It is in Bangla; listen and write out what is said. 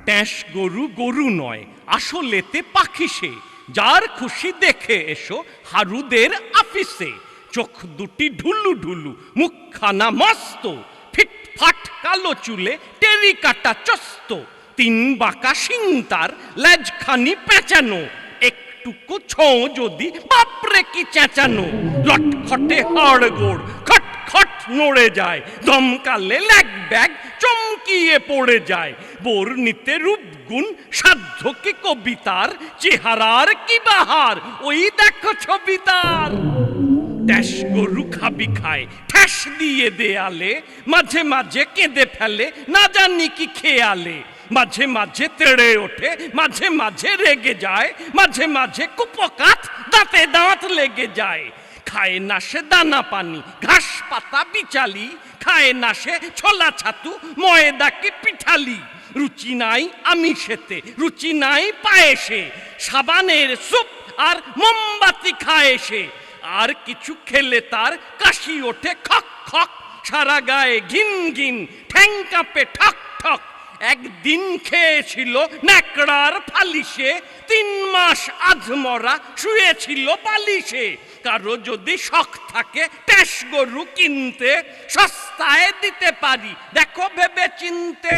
ট্যাঁস গরু গরু নয়, আসলেতে পাখি সে। যার খুশি দেখে এসো হারুদের আফিসে। চোখ দুটি ঢুলু ঢুলু, মুখখানা মস্ত, ফিটফাট কালো চুলে টেরিকাটা চস্ত। তিন বাঁকা শিং তার, লেজখানি পেঁচানো, একটুকু ছোঁ যদি বাপরে কি চেঁচানো। লটখটে হাড়গোড় খটখট নড়ে যায়, দমকালে ল্যাগ ব্যাগ চমকিয়ে পড়ে যায়। বর্ণিতে রূপগুণ সাধ্য কি কবিতার, চেহারার কি বাহার ওই দেখো ছবি তার। ট্যাস গরু খাবি খায় ঠ্যাস দিয়ে দেয়ালে, মাঝে মাঝে কেঁদে ফেলে না জানি কি খেয়ালে। মাঝে মাঝে তেড়ে ওঠে, মাঝে মাঝে রেগে যায়, মাঝে মাঝে কুপকাত দাঁতে দাঁত লেগে যায়। খায় না সে দানা পানি ঘাস পাতা বিচালি, খায় না সে ছোলা ছাতু ময়দা কি পিঠালি। রুচি নাই আমিষেতে, রুচি নাই পায়েসে, সাবানের স্যুপ আর মোমবাতি খায় সে। আর কিছু খেলে তার কাশি ওঠে খক খক, সারা গায়ে ঘিন ঘিন, ঠ্যাং কাঁপে ঠক ঠক। একদিন খেয়েছিল ন্যাকড়ার ফালিশে, 3 মাস আধমরা শুয়েছিল বালিশে। কারো যদি শখ থাকে ট্যাস গরু কিনতে, সস্তায় দিতে পারি দেখো ভেবে চিনতে।